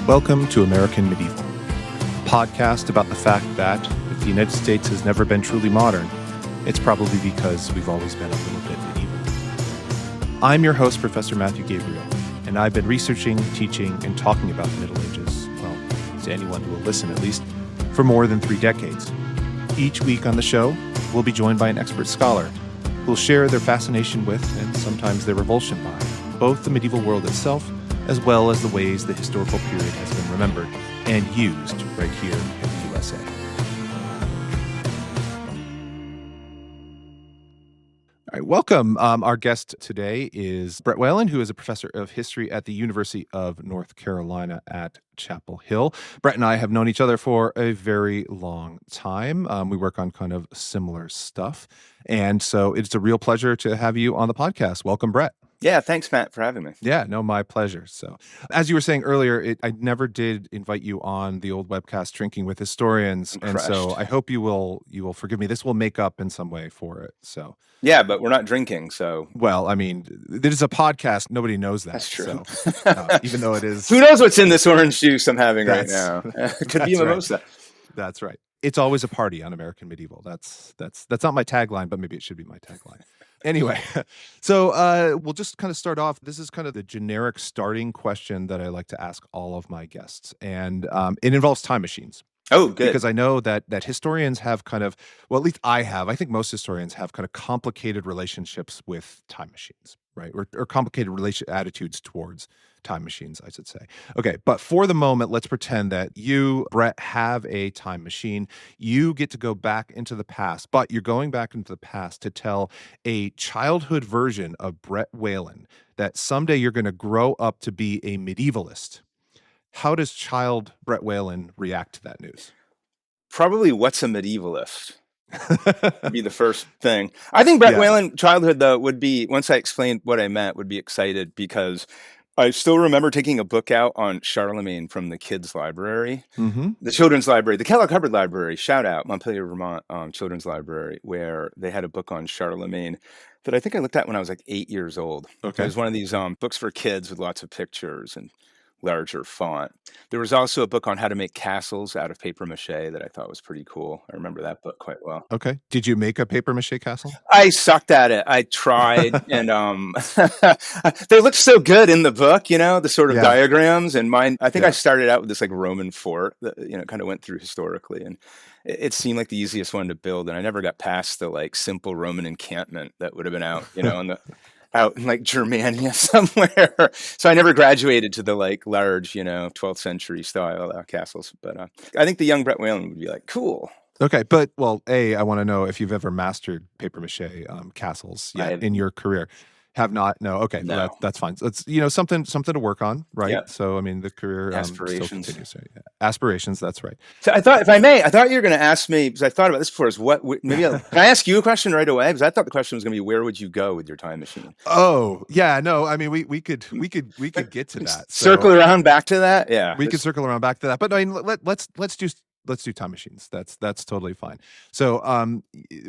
Welcome to American Medieval, a podcast about the fact that if the United States has never been truly modern, it's probably because we've always been a little bit medieval. I'm your host, Professor Matthew Gabriele, and I've been researching, teaching, and talking about the Middle Ages, well, to anyone who will listen at least, for more than 3 decades. Each week on the show, we'll be joined by an expert scholar who will share their fascination with, and sometimes their revulsion by, both the medieval world itself as well as the ways the historical period has been remembered and used right here in the USA. All right, welcome. Our guest today is Brett Whalen, who is a professor of history at the University of North Carolina at Chapel Hill. Brett and I have known each other for a very long time. We work on kind of similar stuff. And so it's a real pleasure to have you on the podcast. Welcome, Brett. Yeah, thanks, Matt, for having me. Yeah, no, my pleasure. So, as you were saying earlier, I never did invite you on the old webcast Drinking with Historians, and so I hope you will forgive me. This will make up in some way for it. So, yeah, but we're not drinking, so. Well, I mean, this is a podcast. Nobody knows that. That's true. So, even though it is, who knows what's in this orange juice I'm having right now? It could be a mimosa. Right. That's right. It's always a party on American Medieval. That's not my tagline, but maybe it should be my tagline. Anyway, so we'll just kind of start off. This is kind of the generic starting question that I like to ask all of my guests, and it involves time machines. Oh, good. Because I know that historians have kind of, well, at least I think most historians have kind of complicated relationships with time machines, right? Or complicated attitudes towards time machines, I should say. Okay, but for the moment, let's pretend that you, Brett, have a time machine. You get to go back into the past, but you're going back into the past to tell a childhood version of Brett Whalen that someday you're going to grow up to be a medievalist. How does child Brett Whalen react to that news? Probably, what's a medievalist? Would be the first thing. I think Brett Whalen, childhood, though, would be, once I explained what I meant, would be excited because I still remember taking a book out on Charlemagne from the kids' library, the children's library, the Kellogg Hubbard Library, shout out, Montpelier, Vermont, Children's Library, where they had a book on Charlemagne that I think I looked at when I was like 8 years old. Okay. It was one of these books for kids with lots of pictures and larger font. There was also a book on how to make castles out of paper mache that I thought was pretty cool. I remember that book quite well. Okay. Did you make a paper mache castle? I sucked at it. I tried, and they looked so good in the book, the sort of diagrams. And mine, I think I started out with this like Roman fort that kind of went through historically, and it seemed like the easiest one to build. And I never got past the like simple Roman encampment that would have been out, out in like Germania somewhere. So I never graduated to the like large, 12th century style castles. But I think the young Brett Whalen would be like, cool. Okay. But, well, I want to know if you've ever mastered paper mache castles yet in your career. Have not? No. Okay. No. That's fine. So it's, something to work on, right? Yeah. So, I mean, the career aspirations. still continues. Right? Yeah. Aspirations. That's right. So I thought, if I may, you were going to ask me, because I thought about this before, can I ask you a question right away? Because I thought the question was going to be, where would you go with your time machine? Oh, yeah. No, I mean, we could get to that. Circle around back to that. Yeah. We could circle around back to that. But I mean, let's do time machines. That's totally fine. So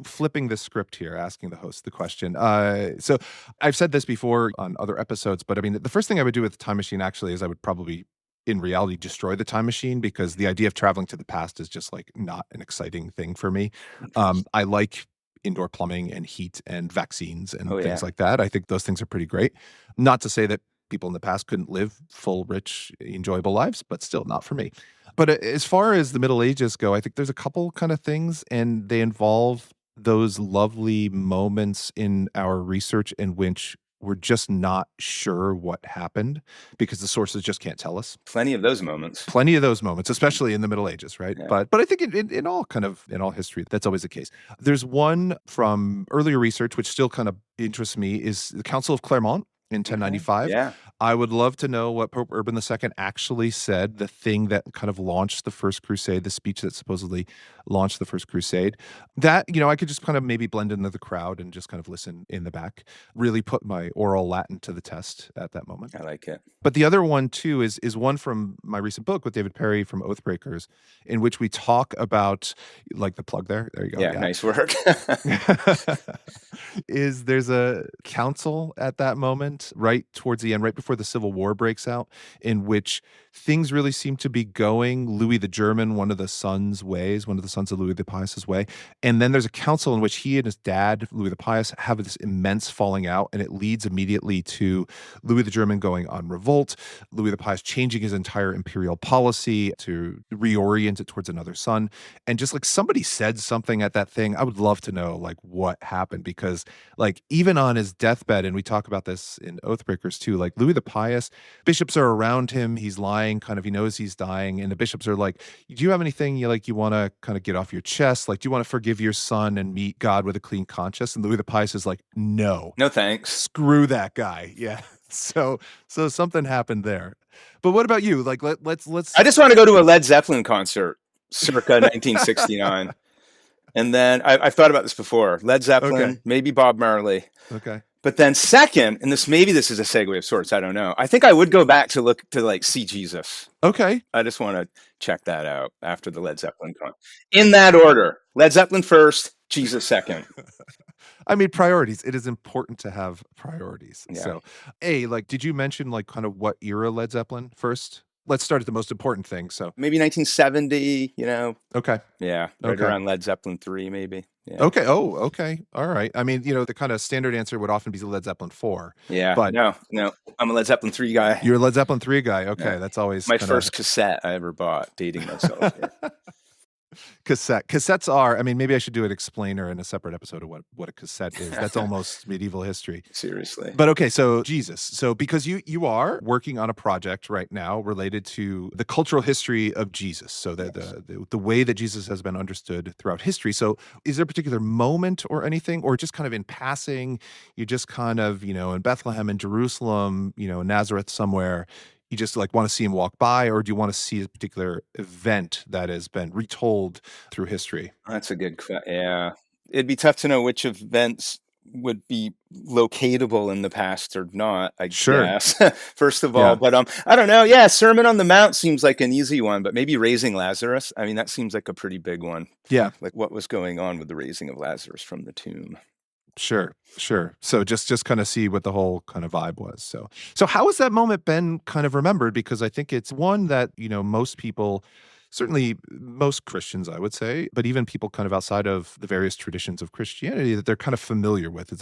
flipping the script here, asking the host the question. So I've said this before on other episodes, but I mean, the first thing I would do with the time machine actually is I would probably, in reality, destroy the time machine, because the idea of traveling to the past is just like not an exciting thing for me. I like indoor plumbing and heat and vaccines and things like that. I think those things are pretty great. Not to say that people in the past couldn't live full, rich, enjoyable lives, but still not for me. But as far as the Middle Ages go, I think there's a couple kind of things, and they involve those lovely moments in our research in which we're just not sure what happened because the sources just can't tell us. Plenty of those moments, especially in the Middle Ages, right? Yeah. But I think in all history, that's always the case. There's one from earlier research which still kind of interests me, is the Council of Clermont in 1095. Yeah. I would love to know what Pope Urban II actually said, the thing that kind of launched the First Crusade, the speech that supposedly launched the First Crusade. That, I could just kind of maybe blend into the crowd and just kind of listen in the back, really put my oral Latin to the test at that moment. I like it. But the other one, too, is one from my recent book with David Perry from Oathbreakers, in which we talk about, like the plug there. There you go. Yeah. Nice work. is there's a council at that moment, right towards the end, right before the Civil War breaks out, in which things really seem to be going Louis the German, one of the sons' ways, one of the sons of Louis the Pious's way. And then there's a council in which he and his dad, Louis the Pious, have this immense falling out, and it leads immediately to Louis the German going on revolt, Louis the Pious changing his entire imperial policy to reorient it towards another son. And just like somebody said something at that thing, I would love to know like what happened, because like even on his deathbed, and we talk about this in Oathbreakers too, like Louis the Pious, bishops are around him, he's lying, kind of, he knows he's dying, and the bishops are like, do you have anything you want to kind of get off your chest? Like, do you want to forgive your son and meet God with a clean conscience? And Louis the Pious is like, no, thanks. Screw that guy. Yeah. So something happened there. But what about you? Like, let's. I just want to go to a Led Zeppelin concert circa 1969. And then I've thought about this before. Led Zeppelin, maybe Bob Marley. Okay. But then second, and this is a segue of sorts, I don't know. I think I would go back to look to like see Jesus. Okay. I just want to check that out after the Led Zeppelin concert. In that order. Led Zeppelin first, Jesus second. I mean, priorities. It is important to have priorities. Yeah. So, like, did you mention like kind of what era Led Zeppelin first? Let's start at the most important thing. So maybe 1970, Okay. Yeah. Right around Led Zeppelin 3, maybe. Yeah. Okay. Oh, okay. All right. I mean, the kind of standard answer would often be Led Zeppelin 4. Yeah. But no. I'm a Led Zeppelin 3 guy. You're a Led Zeppelin 3 guy. Okay. Yeah. That's always my first cassette I ever bought, dating myself. Yeah. Cassettes are, I mean, maybe I should do an explainer in a separate episode of what a cassette is. That's almost medieval history. Seriously. But okay, so Jesus. So because you are working on a project right now related to the cultural history of Jesus. So the way that Jesus has been understood throughout history. So is there a particular moment or anything, or just kind of in passing, you just kind of, in Bethlehem and Jerusalem, Nazareth somewhere, you just like want to see him walk by, or do you want to see a particular event that has been retold through history? That's a good question. Yeah. It'd be tough to know which events would be locatable in the past or not, I guess, first of all. But I don't know. Yeah, Sermon on the Mount seems like an easy one, but maybe raising Lazarus. I mean, that seems like a pretty big one. Yeah. Like what was going on with the raising of Lazarus from the tomb. Sure. So just kind of see what the whole kind of vibe was. So how has that moment been kind of remembered? Because I think it's one that, most people, certainly most Christians, I would say, but even people kind of outside of the various traditions of Christianity, that they're kind of familiar with.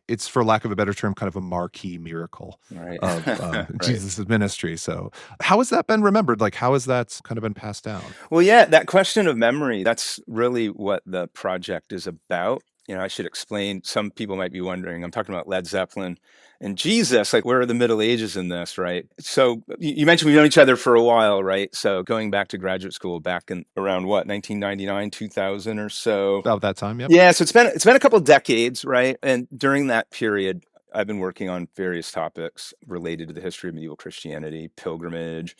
It's for lack of a better term, kind of a marquee miracle of right. Jesus' ministry. So how has that been remembered? Like, how has that kind of been passed down? Well, yeah, that question of memory, that's really what the project is about. I should explain. Some people might be wondering, I'm talking about Led Zeppelin and Jesus, like where are the Middle Ages in this, right? So you mentioned we've known each other for a while, right? So going back to graduate school back in around 1999, 2000 or so. About that time, yeah. Yeah, so it's been a couple decades, right? And during that period, I've been working on various topics related to the history of medieval Christianity, pilgrimage.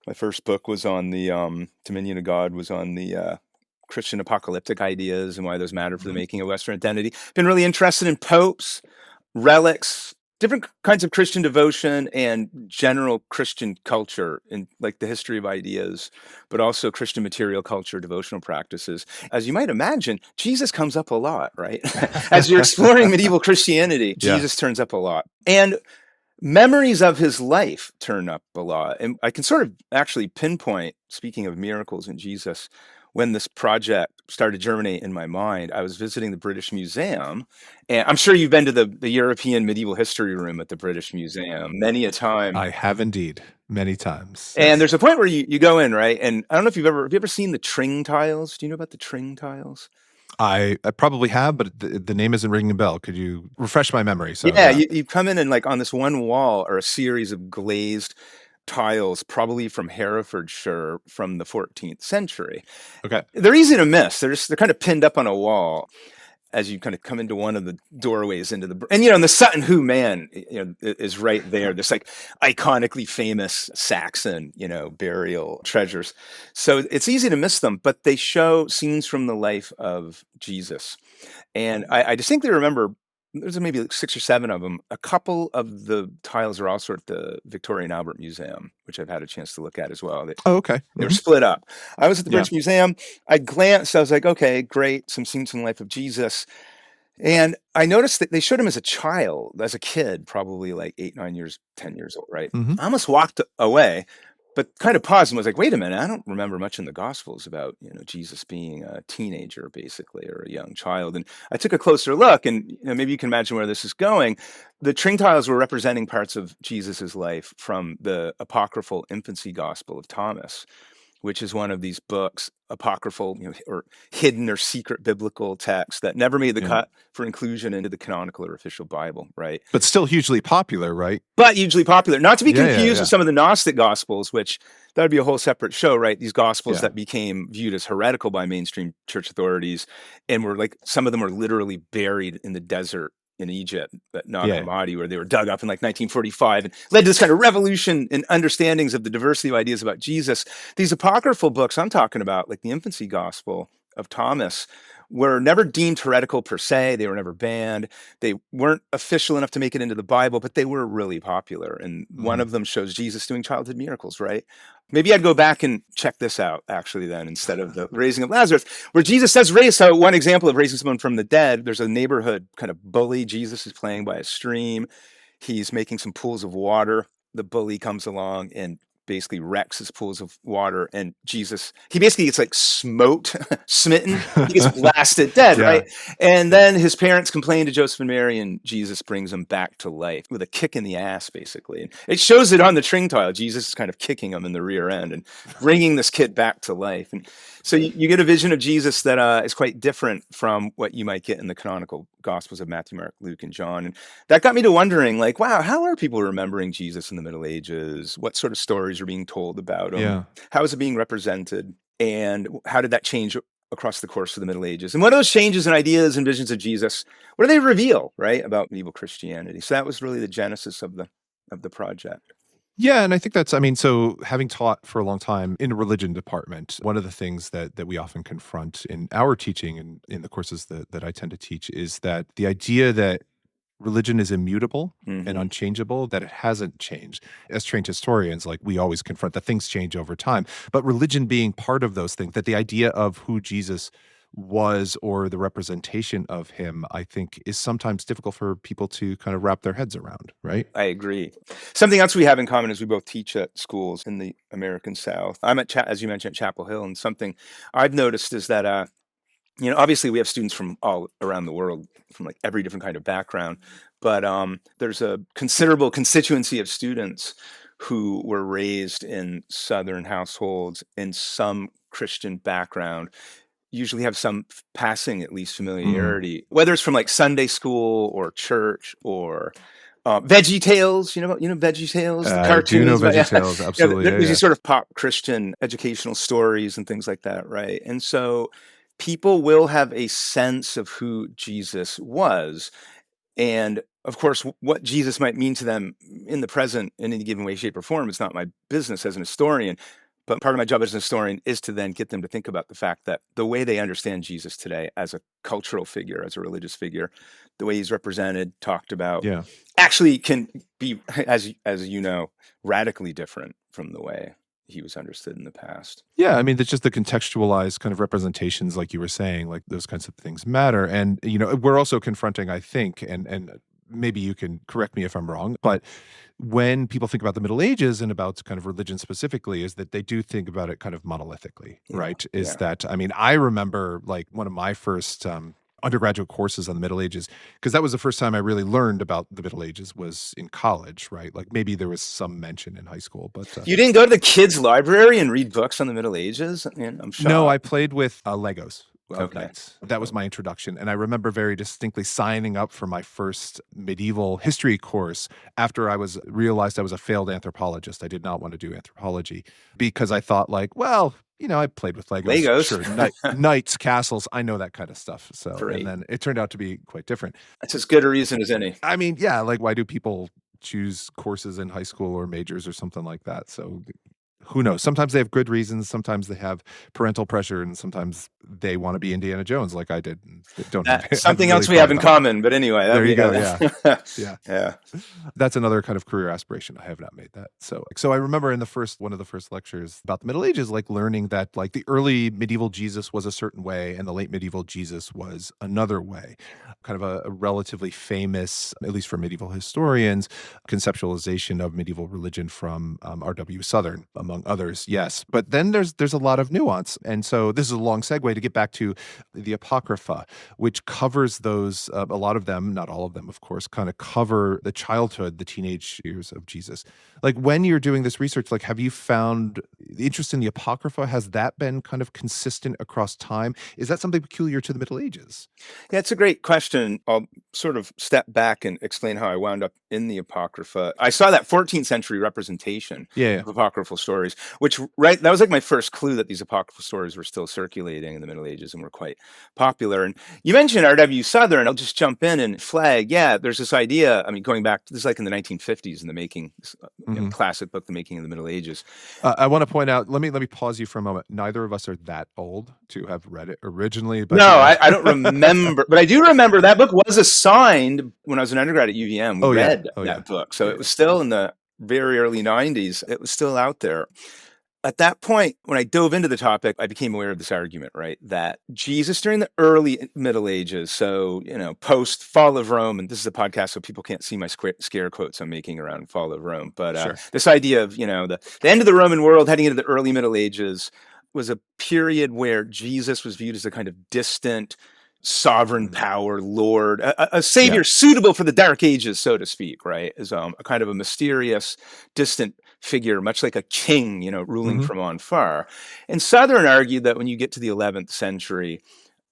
My first book was on the Dominion of God, was on the Christian apocalyptic ideas and why those matter for the making of Western identity. Been really interested in popes, relics, different kinds of Christian devotion, and general Christian culture in like the history of ideas, but also Christian material culture, devotional practices. As you might imagine, Jesus comes up a lot, right? As you're exploring medieval Christianity, Jesus turns up a lot. And memories of his life turn up a lot. And I can sort of actually pinpoint, speaking of miracles in Jesus, when this project started to germinate in my mind, I was visiting the British Museum, and I'm sure you've been to the European Medieval History Room at the British Museum many a time. I have indeed, many times. And there's a point where you go in, right? And I don't know if have you ever seen the Tring tiles? Do you know about the Tring tiles? I probably have, but the name isn't ringing a bell. Could you refresh my memory? So, yeah. You come in and like on this one wall are a series of glazed tiles, probably from Herefordshire from the 14th century. Okay. They're easy to miss. They're kind of pinned up on a wall as you kind of come into one of the doorways into the, and and the Sutton Hoo Man, is right there. This like iconically famous Saxon, burial treasures. So it's easy to miss them, but they show scenes from the life of Jesus. And I distinctly remember there's maybe like 6 or 7 of them. A couple of the tiles are also at the Victoria and Albert Museum, which I've had a chance to look at as well. Okay. They're split up. I was at the British Museum. I glanced. I was like, okay, great. Some scenes from the life of Jesus. And I noticed that they showed him as a child, as a kid, probably like 8, 9 years, 10 years old, right? Hmm. I almost walked away, but kind of paused and was like, wait a minute, I don't remember much in the Gospels about, Jesus being a teenager, basically, or a young child. And I took a closer look, and maybe you can imagine where this is going. The string tiles were representing parts of Jesus's life from the apocryphal infancy Gospel of Thomas, which is one of these books, apocryphal, or hidden or secret biblical texts that never made the Yeah. cut for inclusion into the canonical or official Bible, right? But still hugely popular, right? But hugely popular, not to be Yeah, yeah, confused with yeah. some of the Gnostic Gospels, which that would be a whole separate show, right? These Gospels Yeah. that became viewed as heretical by mainstream church authorities, and were like, some of them were literally buried in the desert in Egypt at Nag Yeah. Hammadi, where they were dug up in like 1945, and led to this kind of revolution in understandings of the diversity of ideas about Jesus. These apocryphal books I'm talking about, like the infancy Gospel of Thomas, were never deemed heretical per se. They were never banned. They weren't official enough to make it into the Bible, but they were really popular. And one Hmm. of them shows Jesus doing childhood miracles, right? Maybe I'd go back and check this out, actually, then, instead of the raising of Lazarus, where Jesus says raise. So one example of raising someone from the dead, there's a neighborhood kind of bully. Jesus is playing by a stream. He's making some pools of water. The bully comes along and basically wrecks his pools of water, and Jesus, he basically gets like smote, smitten. He gets blasted dead, Yeah. right? And Yeah. then his parents complain to Joseph and Mary, and Jesus brings him back to life with a kick in the ass, basically. And it shows it on the string tile. Jesus is kind of kicking him in the rear end and bringing this kid back to life. And so you get a vision of Jesus that is quite different from what you might get in the canonical Gospels of Matthew, Mark, Luke, and John. And that got me to wondering, like, wow, how are people remembering Jesus in the Middle Ages? What sort of stories are being told about him? Yeah. How is it being represented? And how did that change across the course of the Middle Ages? And what are those changes and ideas and visions of Jesus? What do they reveal, right, about medieval Christianity? So that was really the genesis of the project. Yeah, and I think that's, I mean, so having taught for a long time in a religion department, one of the things that we often confront in our teaching and in the courses that I tend to teach is that the idea that religion is immutable and Hmm. unchangeable, that it hasn't changed. As trained historians, like we always confront that things change over time. But religion being part of those things, that the idea of who Jesus was or the representation of him, I think is sometimes difficult for people to kind of wrap their heads around, right? I agree. Something else we have in common is we both teach at schools in the American South. I'm at, as you mentioned, Chapel Hill, and something I've noticed is that obviously we have students from all around the world, from like every different kind of background, but there's a considerable constituency of students who were raised in Southern households in some Christian background, usually have some passing, at least, Mm. familiarity, whether it's from like Sunday school or church or Veggie Tales. Veggie Tales, the I do know cartoons. But yeah, VeggieTales, absolutely. Yeah, there's yeah. these sort of pop Christian educational stories and things like that, right? And so people will have a sense of who Jesus was, and of course, what Jesus might mean to them in the present in any given way, shape, or form is not my business as an historian. But part of my job as an historian is to then get them to think about the fact that the way they understand Jesus today as a cultural figure, as a religious figure, the way he's represented, talked about, Yeah. actually can be, as you know, radically different from the way he was understood in the past. Yeah, I mean, it's just the contextualized kind of representations, like you were saying, like those kinds of things matter. And we're also confronting, I think, and maybe you can correct me if I'm wrong, but when people think about the Middle Ages and about kind of religion specifically, is that they do think about it kind of monolithically, Yeah, right? Is yeah. that, I mean, I remember like one of my first undergraduate courses on the Middle Ages, because that was the first time I really learned about the Middle Ages was in college, right? Like maybe there was some mention in high school, but You didn't go to the kids' library and read books on the Middle Ages? I'm no, I shocked. played with Legos of Okay. knights. That was my introduction. And I remember very distinctly signing up for my first medieval history course after I was realized I was a failed anthropologist. I did not want to do anthropology because I thought like, well, I played with Legos. Legos. Sure. Knights, castles. I know that kind of stuff. So, and Great. then it turned out to be quite different. That's as good a reason as any. I mean, yeah, like why do people choose courses in high school or majors or something like that? So who knows? Sometimes they have good reasons. Sometimes they have parental pressure, and sometimes they want to be Indiana Jones, like I did. And don't have, haven't Something really else we thought have in about it. common. But anyway, There you go. Yeah. Yeah. Yeah. That's another kind of career aspiration. I have not made that. So I remember in one of the first lectures about the Middle Ages, like learning that like the early medieval Jesus was a certain way and the late medieval Jesus was another way. Kind of a relatively famous, at least for medieval historians, conceptualization of medieval religion from R.W. Southern, among others. Yes, but then there's a lot of nuance, and so this is a long segue to get back to the Apocrypha, which covers those. A lot of them, not all of them, of course, kind of cover the childhood, the teenage years of Jesus. Like when you're doing this research, like have you found the interest in the Apocrypha? Has that been kind of consistent across time? Is that something peculiar to the Middle Ages? Yeah, it's a great question. I'll sort of step back and explain how I wound up in the Apocrypha. I saw that 14th century representation Yeah. of apocryphal stories, which that was like my first clue that these apocryphal stories were still circulating in the Middle Ages and were quite popular. And you mentioned R.W. Southern. I'll just jump in and flag. Yeah, there's this idea. I mean, going back, this is like in the 1950s in the making, classic book, The Making of the Middle Ages. I want to point out. Let me pause you for a moment. Neither of us are that old to have read it originally. But no, yeah. I don't remember, but I do remember that book was assigned when I was an undergrad at UVM. We read that book, so it was still in the very early 90s. It was still out there. At that point, when I dove into the topic, I became aware of this argument, right? That Jesus during the early Middle Ages, so, post fall of Rome, and this is a podcast, so people can't see my scare quotes I'm making around fall of Rome. But Sure. this idea of, the end of the Roman world, heading into the early Middle Ages, was a period where Jesus was viewed as a kind of distant, sovereign power lord, a savior suitable for the dark ages, so to speak, right? As a kind of a mysterious, distant figure, much like a king, ruling from on far. And Southern argued that when you get to the 11th century,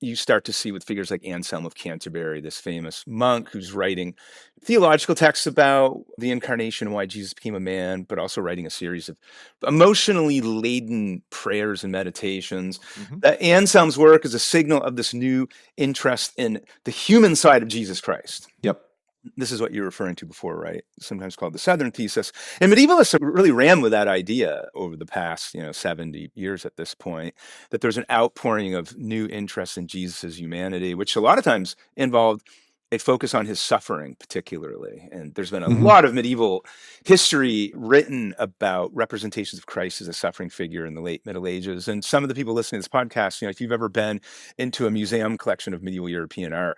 you start to see with figures like Anselm of Canterbury, this famous monk who's writing theological texts about the incarnation and why Jesus became a man, but also writing a series of emotionally laden prayers and meditations. That Anselm's work is a signal of this new interest in the human side of Jesus Christ. Yep. This is what you're referring to before, right? Sometimes called the Southern thesis. And medievalists really ran with that idea over the past, 70 years at this point, that there's an outpouring of new interest in Jesus' humanity, which a lot of times involved a focus on his suffering particularly. And there's been a lot of medieval history written about representations of Christ as a suffering figure in the late Middle Ages. And some of the people listening to this podcast, if you've ever been into a museum collection of medieval European art,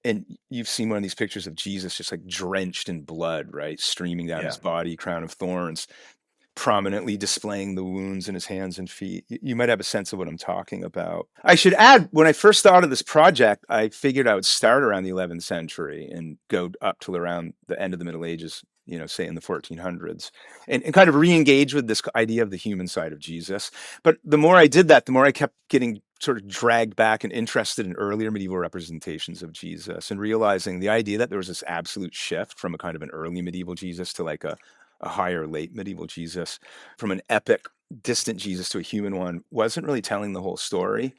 and you've seen one of these pictures of Jesus just like drenched in blood, right? Streaming down his body, crown of thorns, prominently displaying the wounds in his hands and feet. You might have a sense of what I'm talking about. I should add, when I first thought of this project, I figured I would start around the 11th century and go up till around the end of the Middle Ages, say in the 1400s, and kind of re-engage with this idea of the human side of Jesus. But the more I did that, the more I kept getting sort of dragged back and interested in earlier medieval representations of Jesus, and realizing the idea that there was this absolute shift from a kind of an early medieval Jesus to like a higher late medieval Jesus, from an epic distant Jesus to a human one, wasn't really telling the whole story.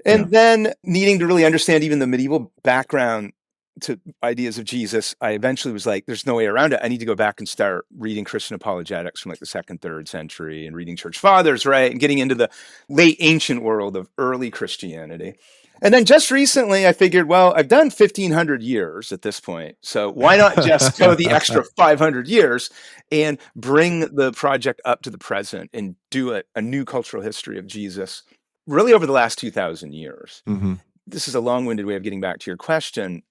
And then needing to really understand even the medieval background to ideas of Jesus, I eventually was like, there's no way around it. I need to go back and start reading Christian apologetics from like the 2nd, 3rd century, and reading church fathers, right? And getting into the late ancient world of early Christianity. And then just recently I figured, well, I've done 1,500 years at this point. So why not just go the extra 500 years and bring the project up to the present and do a new cultural history of Jesus really over the last 2,000 years. This is a long-winded way of getting back to your question.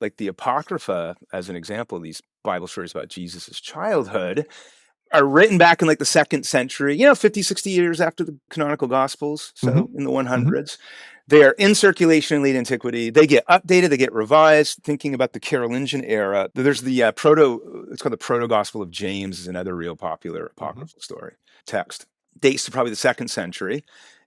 Like the Apocrypha, as an example, these Bible stories about Jesus' childhood are written back in like the 2nd century, 50, 60 years after the canonical Gospels. So in the 100s, they are in circulation in late antiquity. They get updated, they get revised, thinking about the Carolingian era. There's the it's called the Proto-Gospel of James, is another real popular apocryphal story text. Dates to probably the 2nd century.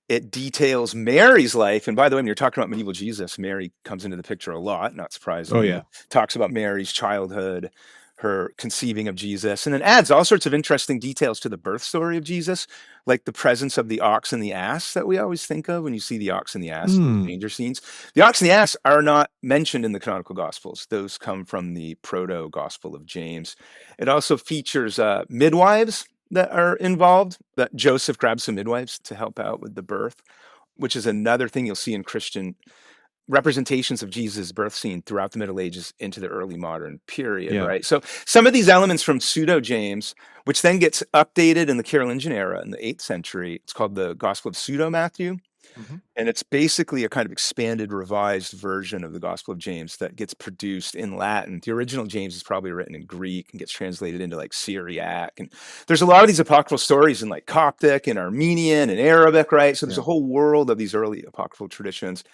It details Mary's life. And by the way, when you're talking about medieval Jesus, Mary comes into the picture a lot, not surprising. Oh, yeah. Talks about Mary's childhood, her conceiving of Jesus, and then adds all sorts of interesting details to the birth story of Jesus, like the presence of the ox and the ass that we always think of when you see the ox and the ass in the manger scenes. The ox and the ass are not mentioned in the canonical Gospels. Those come from the Proto-Gospel of James. It also features midwives that are involved, that Joseph grabbed some midwives to help out with the birth, which is another thing you'll see in Christian representations of Jesus' birth scene throughout the Middle Ages into the early modern period, Yeah. right? So some of these elements from Pseudo James, which then gets updated in the Carolingian era in the 8th century, it's called the Gospel of Pseudo Matthew. Mhm. And it's basically a kind of expanded, revised version of the Gospel of James that gets produced in Latin. The original James is probably written in Greek and gets translated into like Syriac. And there's a lot of these apocryphal stories in like Coptic and Armenian and Arabic, right? So there's a whole world of these early apocryphal traditions.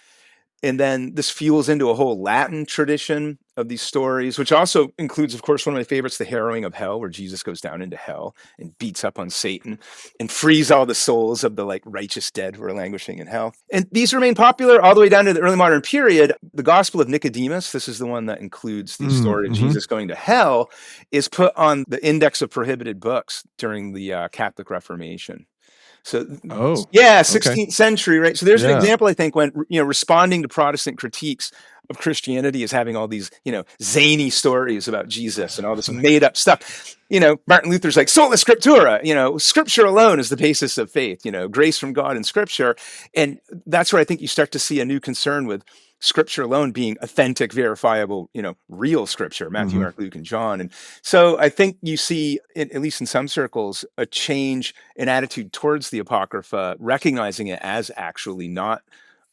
And then this fuels into a whole Latin tradition of these stories, which also includes, of course, one of my favorites, the harrowing of hell, where Jesus goes down into hell and beats up on Satan and frees all the souls of the like righteous dead who are languishing in hell. And these remain popular all the way down to the early modern period. The Gospel of Nicodemus, this is the one that includes the story of Jesus going to hell, is put on the index of prohibited books during the Catholic Reformation. So, 16th century, right? So there's an example, I think, when, responding to Protestant critiques of Christianity as having all these, zany stories about Jesus and all this made up stuff. Martin Luther's like, sola scriptura, scripture alone is the basis of faith, grace from God and scripture. And that's where I think you start to see a new concern with scripture alone being authentic, verifiable, real scripture, Matthew, Mark, Luke, and John. And so I think you see, at least in some circles, a change in attitude towards the Apocrypha, recognizing it as actually not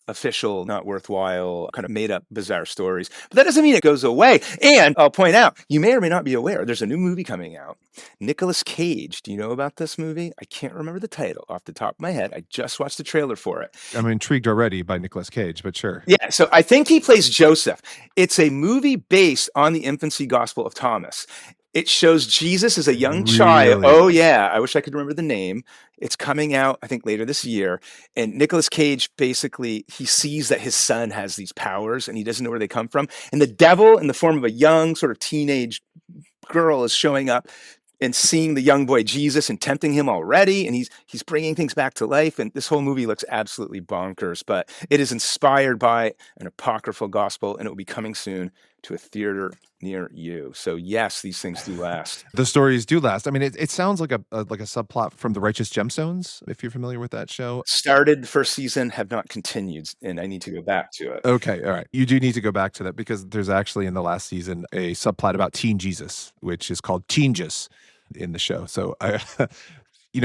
official, not worthwhile, kind of made up bizarre stories. But that doesn't mean it goes away. And I'll point out, you may or may not be aware, there's a new movie coming out. Nicolas Cage. Do you know about this movie? I can't remember the title off the top of my head. I just watched the trailer for it. I'm intrigued already by Nicolas Cage, but sure. Yeah, so I think he plays Joseph. It's a movie based on the infancy gospel of Thomas. It shows Jesus as a young child. Oh, yeah. I wish I could remember the name. It's coming out, I think, later this year. And Nicolas Cage, basically, he sees that his son has these powers and he doesn't know where they come from. And the devil, in the form of a young sort of teenage girl, is showing up and seeing the young boy Jesus and tempting him already. And he's bringing things back to life. And this whole movie looks absolutely bonkers, but it is inspired by an apocryphal gospel, and it will be coming soon to a theater near you. So yes, these things do last. The stories do last. I mean, it sounds like a subplot from The Righteous Gemstones, if you're familiar with that show. Started the first season, have not continued, and I need to go back to it. Okay, all right. You do need to go back to that, because there's actually in the last season a subplot about teen Jesus, which is called Teen-gus in the show. So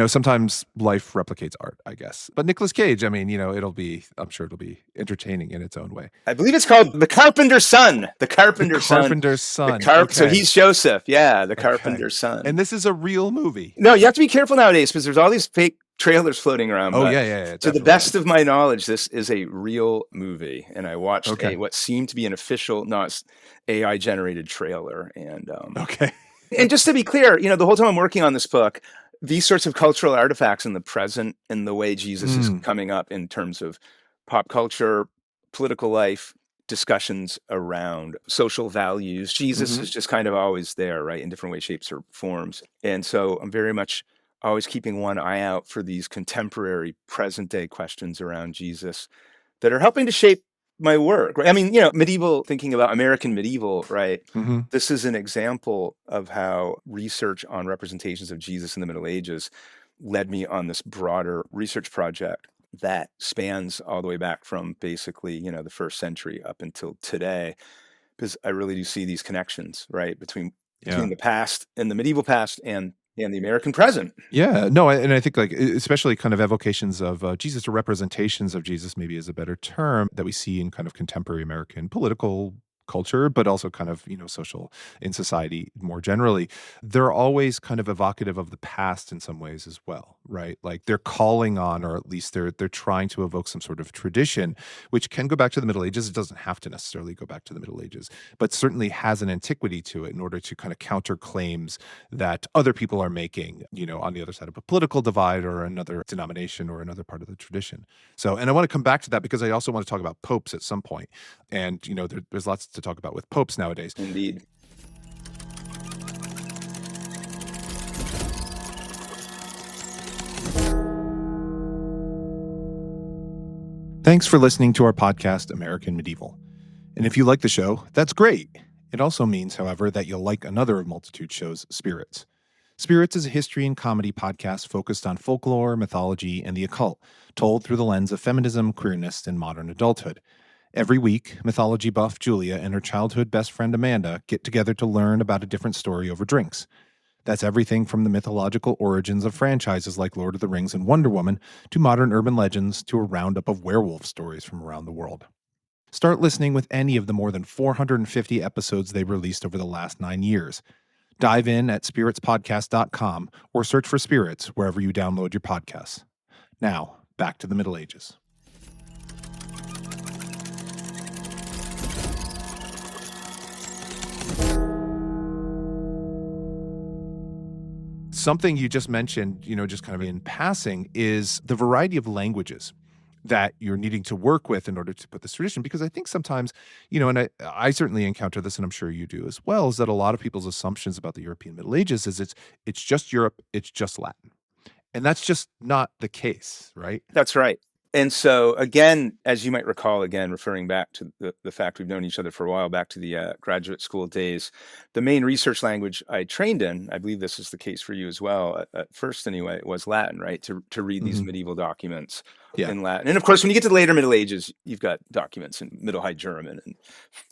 sometimes life replicates art, I guess. But Nicolas Cage, I mean, I'm sure it'll be entertaining in its own way. I believe it's called The Carpenter's Son. The Carpenter's Son. Okay. So he's Joseph. Yeah, the Carpenter's son. And this is a real movie. No, you have to be careful nowadays because there's all these fake trailers floating around. Oh, yeah. To the best of my knowledge, this is a real movie. And I watched what seemed to be an official, not AI-generated trailer. And And just to be clear, the whole time I'm working on this book, these sorts of cultural artifacts in the present and the way Jesus is coming up in terms of pop culture, political life, discussions around social values. Jesus is just kind of always there, right, in different ways, shapes, or forms. And so I'm very much always keeping one eye out for these contemporary present day questions around Jesus that are helping to shape my work. Right? I mean, medieval, thinking about American medieval, right? This is an example of how research on representations of Jesus in the Middle Ages led me on this broader research project that spans all the way back from basically, the first century up until today, because I really do see these connections, right, between the past and the medieval past and the American present. Yeah, no, and I think like especially kind of evocations of Jesus, or representations of Jesus, maybe is a better term, that we see in kind of contemporary American political culture, but also kind of, social in society more generally. They're always kind of evocative of the past in some ways as well, right? Like they're calling on, or at least they're trying to evoke some sort of tradition, which can go back to the Middle Ages. It doesn't have to necessarily go back to the Middle Ages, but certainly has an antiquity to it in order to kind of counter claims that other people are making, on the other side of a political divide or another denomination or another part of the tradition. So, and I want to come back to that because I also want to talk about popes at some point. And, there's lots to talk about with popes nowadays. Indeed. Thanks for listening to our podcast, American Medieval. And if you like the show, that's great. It also means, however, that you'll like another of Multitude Show's, Spirits. Spirits is a history and comedy podcast focused on folklore, mythology, and the occult, told through the lens of feminism, queerness, and modern adulthood. Every week, mythology buff Julia and her childhood best friend Amanda get together to learn about a different story over drinks. That's everything from the mythological origins of franchises like Lord of the Rings and Wonder Woman to modern urban legends to a roundup of werewolf stories from around the world. Start listening with any of the more than 450 episodes they've released over the last 9 years. Dive in at spiritspodcast.com or search for Spirits wherever you download your podcasts. Now, back to the Middle Ages. Something you just mentioned, just kind of in passing, is the variety of languages that you're needing to work with in order to put this tradition. Because I think sometimes, and I certainly encounter this, and I'm sure you do as well, is that a lot of people's assumptions about the European Middle Ages is it's just Europe, it's just Latin. And that's just not the case, right? That's right. And so, again, as you might recall, again, referring back to the fact we've known each other for a while, back to the graduate school days, the main research language I trained in, I believe this is the case for you as well, at first anyway, was Latin, right? To read these medieval documents in Latin. And of course, when you get to the later Middle Ages, you've got documents in Middle High German and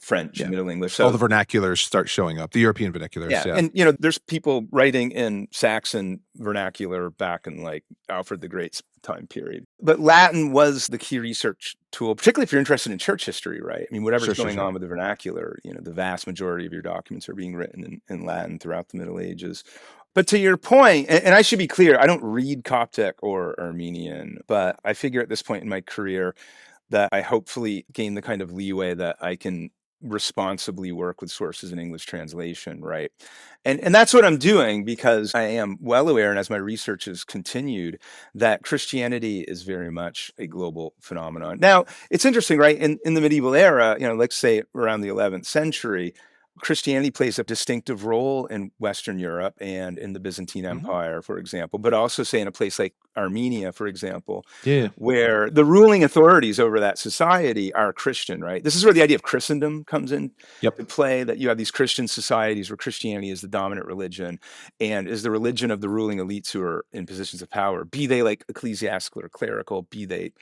French and Middle English. So all the vernaculars start showing up, the European vernaculars. Yeah. And, there's people writing in Saxon vernacular back in like Alfred the Great's time period. But Latin was the key research tool, particularly if you're interested in church history, right? I mean, whatever's going on with the vernacular, the vast majority of your documents are being written in Latin throughout the Middle Ages. But to your point, and I should be clear, I don't read Coptic or Armenian, but I figure at this point in my career that I hopefully gain the kind of leeway that I can responsibly work with sources in English translation, right? And that's what I'm doing because I am well aware, and as my research has continued, that Christianity is very much a global phenomenon. Now, it's interesting, right? In the medieval era, let's say around the 11th century, Christianity plays a distinctive role in Western Europe and in the Byzantine Empire, for example, but also say in a place like Armenia, for example, where the ruling authorities over that society are Christian, right? This is where the idea of Christendom comes in to play, that you have these Christian societies where Christianity is the dominant religion and is the religion of the ruling elites who are in positions of power, be they like ecclesiastical or clerical, be they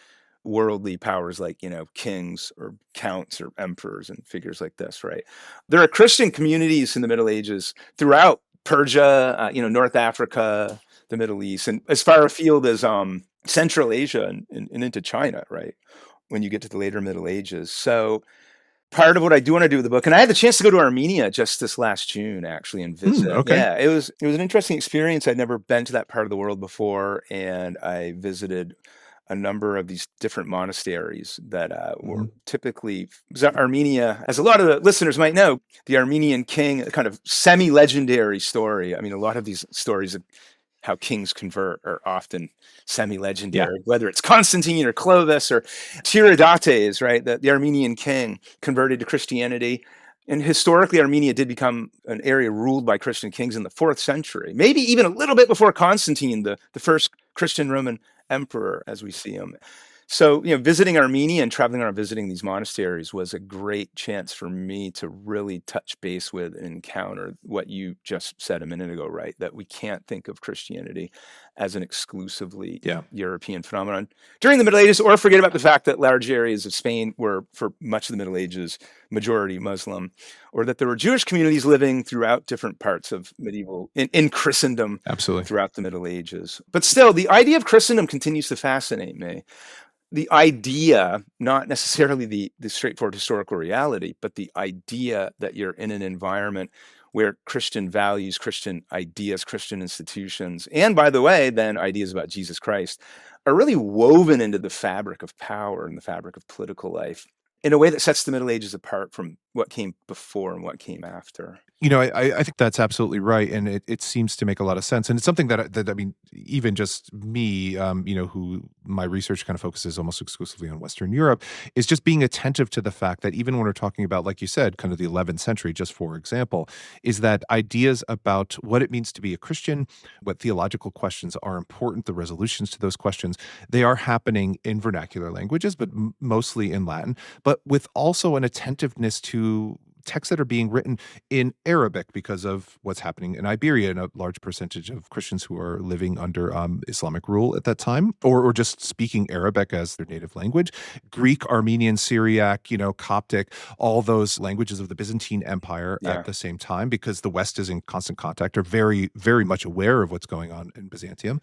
worldly powers like, kings or counts or emperors and figures like this, right? There are Christian communities in the Middle Ages throughout Persia, North Africa, the Middle East, and as far afield as Central Asia and into China, right? When you get to the later Middle Ages. So part of what I do want to do with the book, and I had the chance to go to Armenia just this last June, actually, and visit. Yeah, it was an interesting experience. I'd never been to that part of the world before, and I visited a number of these different monasteries that were typically, because Armenia, as a lot of the listeners might know, the Armenian king, a kind of semi-legendary story. I mean, a lot of these stories of how kings convert are often semi-legendary, whether it's Constantine or Clovis or Tiridates, right? The Armenian king converted to Christianity. And historically, Armenia did become an area ruled by Christian kings in the 4th century, maybe even a little bit before Constantine, the first Christian Roman emperor as we see him. So, visiting Armenia and traveling around visiting these monasteries was a great chance for me to really touch base with and encounter what you just said a minute ago, right? That we can't think of Christianity as an exclusively European phenomenon during the Middle Ages, or forget about the fact that large areas of Spain were, for much of the Middle Ages, majority Muslim, or that there were Jewish communities living throughout different parts of medieval, in Christendom, throughout the Middle Ages. But still, the idea of Christendom continues to fascinate me. The idea, not necessarily the straightforward historical reality, but the idea that you're in an environment where Christian values, Christian ideas, Christian institutions, and by the way, then ideas about Jesus Christ are really woven into the fabric of power and the fabric of political life in a way that sets the Middle Ages apart from what came before and what came after. I think that's absolutely right, and it seems to make a lot of sense, and it's something that I mean, even just me, who my research kind of focuses almost exclusively on Western Europe, is just being attentive to the fact that even when we're talking about, like you said, kind of the 11th century, just for example, is that ideas about what it means to be a Christian, what theological questions are important, the resolutions to those questions, they are happening in vernacular languages, but mostly in Latin, but with also an attentiveness to texts that are being written in Arabic because of what's happening in Iberia, and a large percentage of Christians who are living under Islamic rule at that time, or just speaking Arabic as their native language. Greek, Armenian, Syriac, Coptic, all those languages of the Byzantine Empire at the same time, because the West is in constant contact, are very, very much aware of what's going on in Byzantium.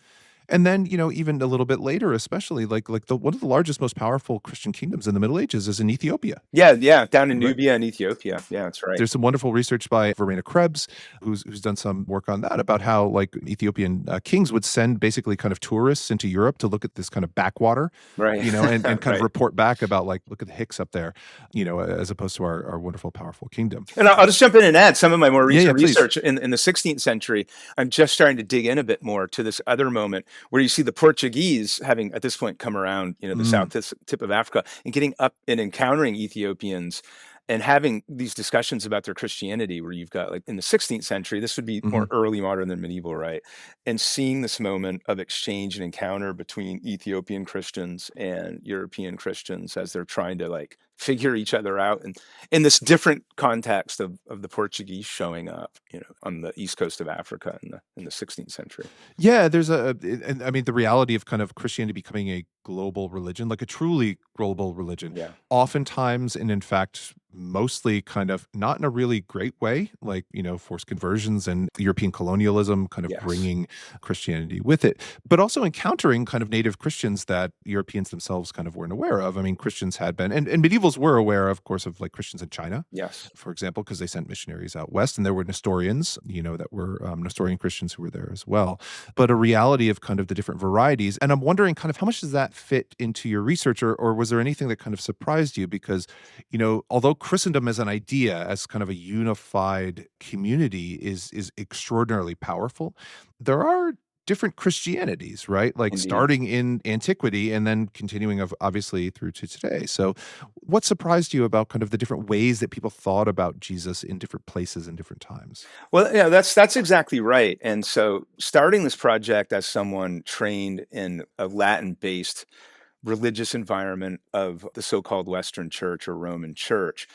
And then, even a little bit later, especially like one of the largest, most powerful Christian kingdoms in the Middle Ages is in Ethiopia. Yeah, down in Nubia and Ethiopia. Yeah, that's right. There's some wonderful research by Verena Krebs, who's done some work on that, about how like Ethiopian kings would send basically kind of tourists into Europe to look at this kind of backwater, right? And kind of report back about like, look at the Hicks up there, as opposed to our wonderful, powerful kingdom. And I'll just jump in and add some of my more recent research in the 16th century. I'm just starting to dig in a bit more to this other moment where you see the Portuguese having at this point come around, the south tip of Africa, and getting up and encountering Ethiopians and having these discussions about their Christianity, where you've got, like, in the 16th century, this would be more early modern than medieval, right? And seeing this moment of exchange and encounter between Ethiopian Christians and European Christians as they're trying to like figure each other out, and in this different context of the Portuguese showing up, on the east coast of Africa in the 16th century. Yeah, there's the reality of kind of Christianity becoming a global religion, like a truly global religion. Yeah. Oftentimes, and in fact, mostly kind of not in a really great way, like, forced conversions and European colonialism kind of bringing Christianity with it, but also encountering kind of native Christians that Europeans themselves kind of weren't aware of. I mean, Christians had been, and medievals were aware, of course, of like Christians in China, for example, because they sent missionaries out west, and there were Nestorians, that were Nestorian Christians who were there as well. But a reality of kind of the different varieties. And I'm wondering kind of how much does that fit into your research, or was there anything that kind of surprised you? Because, although Christendom as an idea, as kind of a unified community is extraordinarily powerful, there are different Christianities, right? Like, Indeed. Starting in antiquity and then continuing obviously through to today. So what surprised you about kind of the different ways that people thought about Jesus in different places and different times? Well, yeah, that's exactly right. And so starting this project as someone trained in a Latin-based religious environment of the so-called Western Church or Roman Church,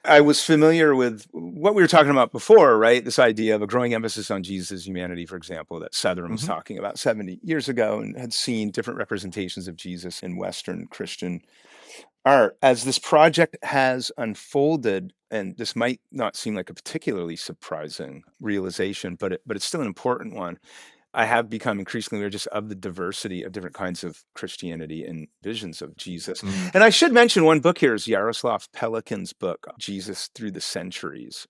I was familiar with what we were talking about before, right? This idea of a growing emphasis on Jesus' humanity, for example, that Southern was talking about 70 years ago, and had seen different representations of Jesus in Western Christian art. As this project has unfolded, and this might not seem like a particularly surprising realization, but it's still an important one, I have become increasingly aware just of the diversity of different kinds of Christianity and visions of Jesus. And I should mention one book here is Yaroslav Pelikan's book, Jesus Through the Centuries,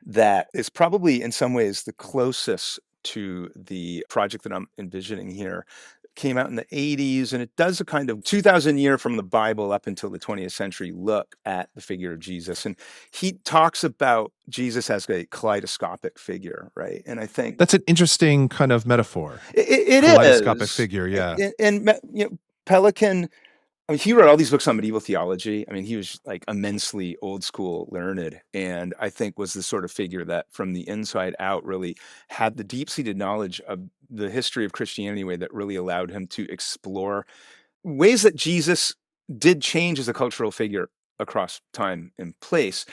that is probably in some ways the closest to the project that I'm envisioning here. Came out in the 80s, and it does a kind of 2,000 year from the Bible up until the 20th century look at the figure of Jesus. And he talks about Jesus as a kaleidoscopic figure, right? And I think that's an interesting kind of metaphor. It kaleidoscopic is. Figure, yeah. And Pelikan, I mean, he wrote all these books on medieval theology. I mean, he was like immensely old school learned, and I think was the sort of figure that from the inside out really had the deep-seated knowledge of the history of Christianity, way that really allowed him to explore ways that Jesus did change as a cultural figure across time and place.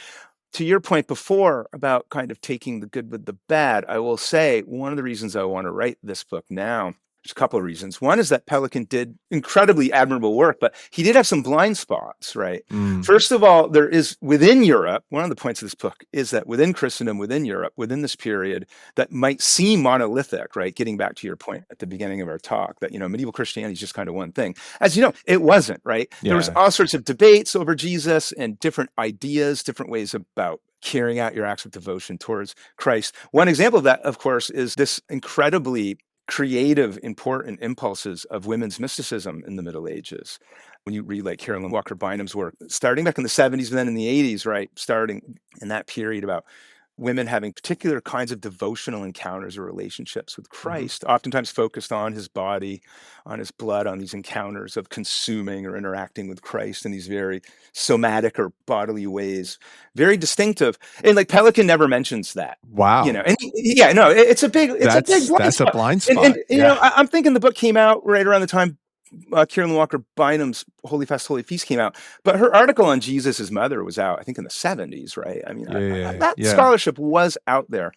To your point before about kind of taking the good with the bad, I will say one of the reasons I want to write this book now, there's a couple of reasons. One is that Pelikan did incredibly admirable work, but he did have some blind spots, right? First of all, there is within Europe, one of the points of this book is that within Christendom, within Europe, within this period that might seem monolithic, right? Getting back to your point at the beginning of our talk, that, medieval Christianity is just kind of one thing. As you know, it wasn't, right? Yeah. There was all sorts of debates over Jesus and different ideas, different ways about carrying out your acts of devotion towards Christ. One example of that, of course, is this incredibly creative, important impulses of women's mysticism in the Middle Ages. When you read like Carolyn Walker Bynum's work, starting back in the 70s and then in the 80s, right? Starting in that period about women having particular kinds of devotional encounters or relationships with Christ, oftentimes focused on his body, on his blood, on these encounters of consuming or interacting with Christ in these very somatic or bodily ways, very distinctive. And like Pelikan never mentions that. Wow. And it's a big blind that's spot. A blind spot. And I'm thinking the book came out right around the time Carolyn Walker Bynum's Holy Fast, Holy Feast came out, but her article on Jesus's mother was out, I think, in the 70s, right? I mean, that scholarship was out there.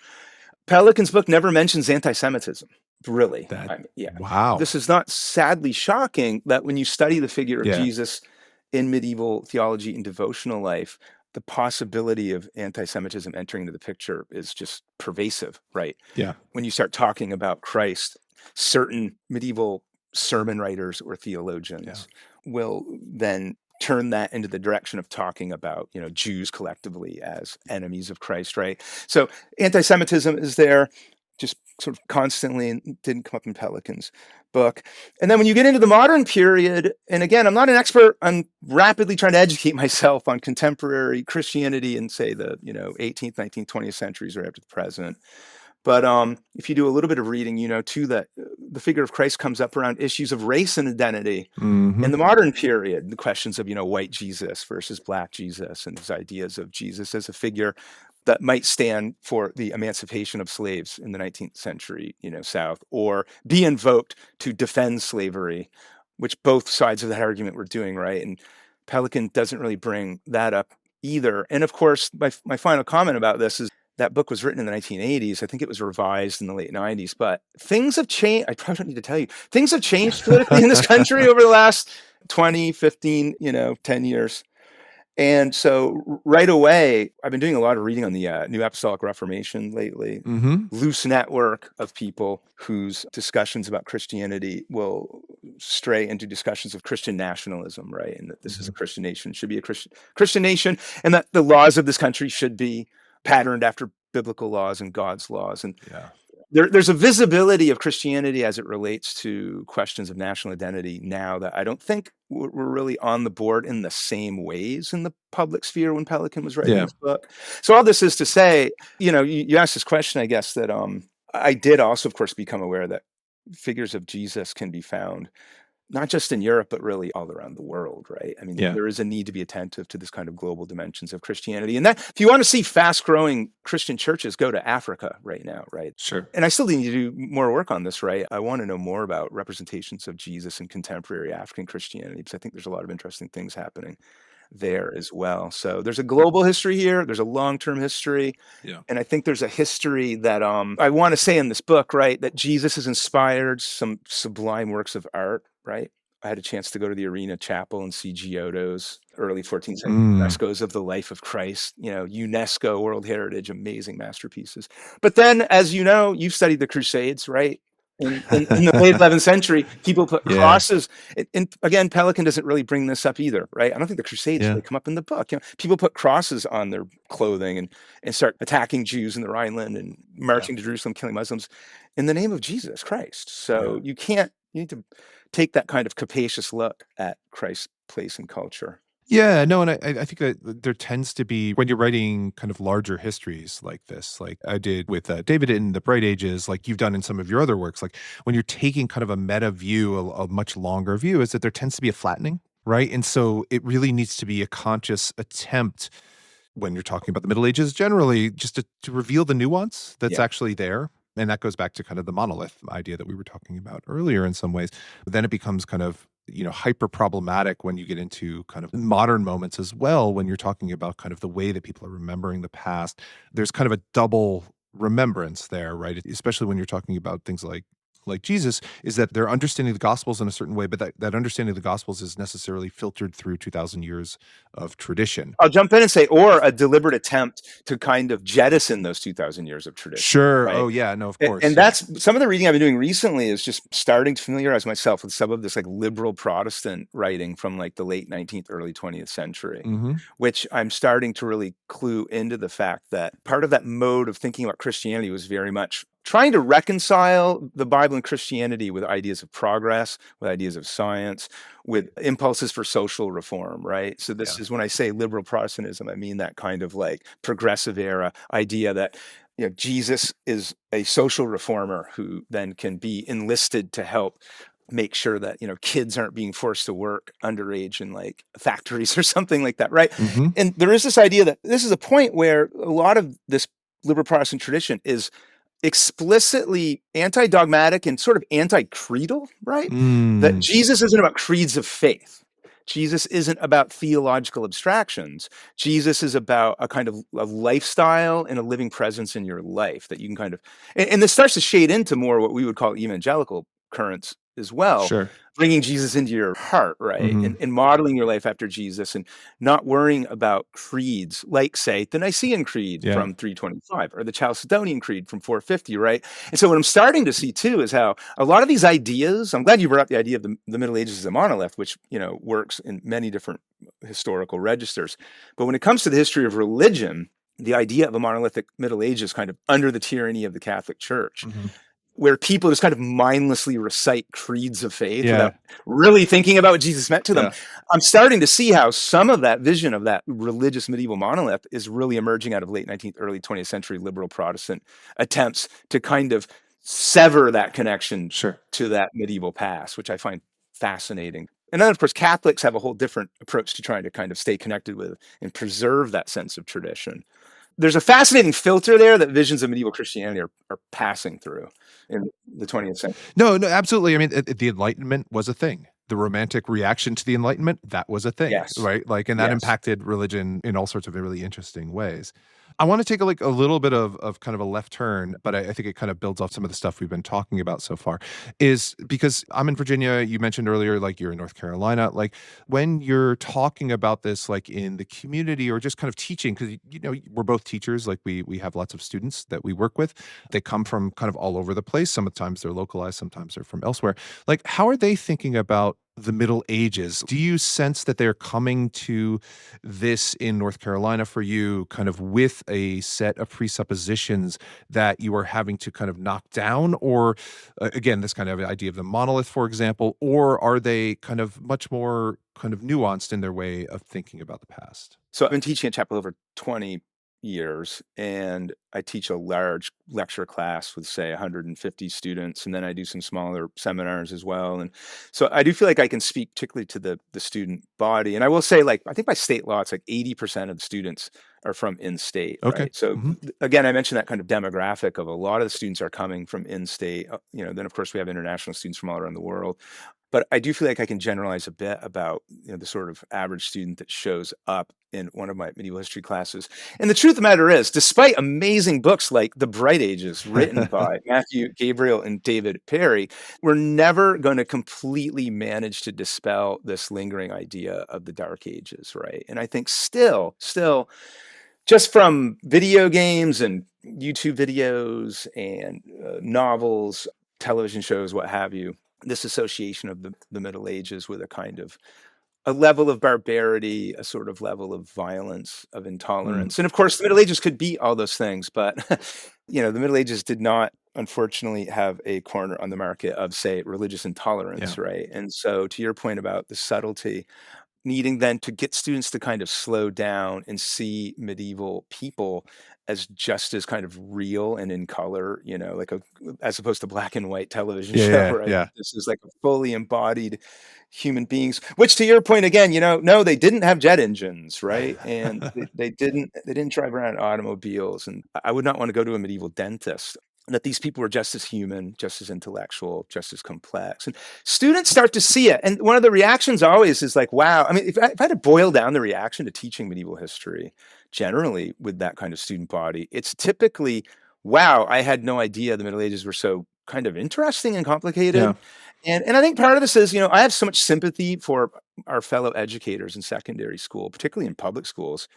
Pelikan's book never mentions anti-Semitism, really. Wow. This is not sadly shocking that when you study the figure of Jesus in medieval theology and devotional life, the possibility of anti-Semitism entering into the picture is just pervasive, right? Yeah. When you start talking about Christ, certain medieval sermon writers or theologians will then turn that into the direction of talking about, Jews collectively as enemies of Christ, right? So anti-Semitism is there just sort of constantly, and didn't come up in Pelikan's book. And then when you get into the modern period, and again, I'm not an expert, I'm rapidly trying to educate myself on contemporary Christianity in, say, the 18th, 19th, 20th centuries right up to the present. But if you do a little bit of reading, too, that the figure of Christ comes up around issues of race and identity in the modern period, the questions of, white Jesus versus black Jesus, and these ideas of Jesus as a figure that might stand for the emancipation of slaves in the 19th century, South, or be invoked to defend slavery, which both sides of that argument were doing, right? And Pelikan doesn't really bring that up either. And of course, my final comment about this is that book was written in the 1980s. I think it was revised in the late 90s, but things have changed. I probably don't need to tell you, things have changed politically in this country over the last 20, 15, 10 years. And so right away, I've been doing a lot of reading on the New Apostolic Reformation lately, loose network of people whose discussions about Christianity will stray into discussions of Christian nationalism, right? And that this is a Christian nation, should be a Christian nation, and that the laws of this country should be patterned after biblical laws and God's laws. And there's a visibility of Christianity as it relates to questions of national identity now that I don't think we're really on the board in the same ways in the public sphere when Pelikan was writing this book. So all this is to say, you asked this question, I guess, that I did also, of course, become aware that figures of Jesus can be found not just in Europe, but really all around the world, right? I mean, there is a need to be attentive to this kind of global dimensions of Christianity. And that, if you want to see fast-growing Christian churches, go to Africa right now, right? Sure. And I still need to do more work on this, right? I want to know more about representations of Jesus in contemporary African Christianity, because I think there's a lot of interesting things happening there as well. So there's a global history here. There's a long-term history. Yeah. And I think there's a history that I want to say in this book, right, that Jesus has inspired some sublime works of art, right? I had a chance to go to the Arena Chapel and see Giotto's early 14th century frescoes of the life of Christ, UNESCO World Heritage, amazing masterpieces. But then, as you know, you've studied the Crusades, right? In the late 11th century, people put crosses. And again, Pelikan doesn't really bring this up either, right? I don't think the Crusades really come up in the book. People put crosses on their clothing and start attacking Jews in the Rhineland and marching to Jerusalem, killing Muslims in the name of Jesus Christ. So you need to take that kind of capacious look at Christ's place in culture. Yeah, no, and I think that there tends to be, when you're writing kind of larger histories like this, like I did with David in the Bright Ages, like you've done in some of your other works, like when you're taking kind of a meta view, a much longer view, is that there tends to be a flattening, right? And so it really needs to be a conscious attempt when you're talking about the Middle Ages generally, just to reveal the nuance that's actually there. And that goes back to kind of the monolith idea that we were talking about earlier in some ways. But then it becomes kind of, hyper problematic when you get into kind of modern moments as well, when you're talking about kind of the way that people are remembering the past. There's kind of a double remembrance there, right? Especially when you're talking about things like Jesus, is that they're understanding the Gospels in a certain way, but that understanding of the Gospels is necessarily filtered through 2,000 years of tradition. I'll jump in and say, or a deliberate attempt to kind of jettison those 2,000 years of tradition. Sure. Right? Oh, yeah. No, of course. And that's some of the reading I've been doing recently is just starting to familiarize myself with some of this like liberal Protestant writing from like the late 19th, early 20th century, which I'm starting to really clue into the fact that part of that mode of thinking about Christianity was very much trying to reconcile the Bible and Christianity with ideas of progress, with ideas of science, with impulses for social reform, right? So this is when I say liberal Protestantism, I mean that kind of like progressive era idea that Jesus is a social reformer who then can be enlisted to help make sure that kids aren't being forced to work underage in like factories or something like that, right? And there is this idea that this is a point where a lot of this liberal Protestant tradition is explicitly anti-dogmatic and sort of anti-creedal, right? That Mm, Jesus isn't about creeds of faith. Jesus isn't about theological abstractions. Jesus is about a kind of a lifestyle and a living presence in your life that you can kind of, and this starts to shade into more what we would call evangelical currents as well, sure. bringing Jesus into your heart, right? Hmm. And modeling your life after Jesus and not worrying about creeds like, say, the Nicene Creed Yeah. from 325 or the Chalcedonian Creed from 450, right? And so what I'm starting to see too is how a lot of these ideas, I'm glad you brought up the idea of the Middle Ages as a monolith, which, works in many different historical registers. But when it comes to the history of religion, the idea of a monolithic Middle Ages kind of under the tyranny of the Catholic Church, Hmm. where people just kind of mindlessly recite creeds of faith Yeah. without really thinking about what Jesus meant to them. Yeah. I'm starting to see how some of that vision of that religious medieval monolith is really emerging out of late 19th, early 20th century liberal Protestant attempts to kind of sever that connection Sure. to that medieval past, which I find fascinating. And then, of course, Catholics have a whole different approach to trying to kind of stay connected with and preserve that sense of tradition. There's a fascinating filter there that visions of medieval Christianity are passing through in the 20th century. No, no, absolutely. I mean, the Enlightenment was a thing. The Romantic reaction to the Enlightenment, that was a thing, Yes. right? Like, and that Yes. impacted religion in all sorts of really interesting ways. I want to take a little bit of kind of a left turn, but I think it kind of builds off some of the stuff we've been talking about so far. Is because I'm in Virginia. You mentioned earlier, like you're in North Carolina. Like when you're talking about this, like in the community or just kind of teaching, because we're both teachers. Like we have lots of students that we work with. They come from kind of all over the place. Sometimes they're localized, sometimes they're from elsewhere. Like, how are they thinking about the Middle Ages? Do you sense that they're coming to this in North Carolina for you kind of with a set of presuppositions that you are having to kind of knock down? Or again, this kind of idea of the monolith, for example, or are they kind of much more kind of nuanced in their way of thinking about the past? So I've been teaching at Chapel over 20 years, and I teach a large lecture class with, say, 150 students, and then I do some smaller seminars as well. And so I do feel like I can speak particularly to the student body. And I will say, like, I think by state law, it's like 80% of the students are from in-state, Okay. right? So Hmm. again, I mentioned that kind of demographic of a lot of the students are coming from in-state. Then of course we have international students from all around the world. But I do feel like I can generalize a bit about the sort of average student that shows up in one of my medieval history classes. And the truth of the matter is, despite amazing books like The Bright Ages, written by Matthew Gabriel and David Perry, we're never going to completely manage to dispel this lingering idea of the Dark Ages, right? And I think still, just from video games and YouTube videos and novels, television shows, what have you, this association of the Middle Ages with a kind of a level of barbarity, a sort of level of violence, of Mm, intolerance. And of course, the Middle Ages could be all those things, but the Middle Ages did not, unfortunately, have a corner on the market of, say, religious yeah. intolerance, right? And so, to your point about the subtlety, needing then to get students to kind of slow down and see medieval people as just as kind of real and in color, like as opposed to black and white television Yeah. show, Yeah. right? Yeah. This is like a fully embodied human beings, which to your point again, no, they didn't have jet engines, right? And they didn't drive around in automobiles. And I would not want to go to a medieval dentist. And that these people were just as human, just as intellectual, just as complex. And students start to see it. And one of the reactions always is like, wow. I mean, if I had to boil down the reaction to teaching medieval history generally with that kind of student body, it's typically, wow, I had no idea the Middle Ages were so kind of interesting and Yeah. complicated. And I think part of this is, I have so much sympathy for our fellow educators in secondary school, particularly in public schools,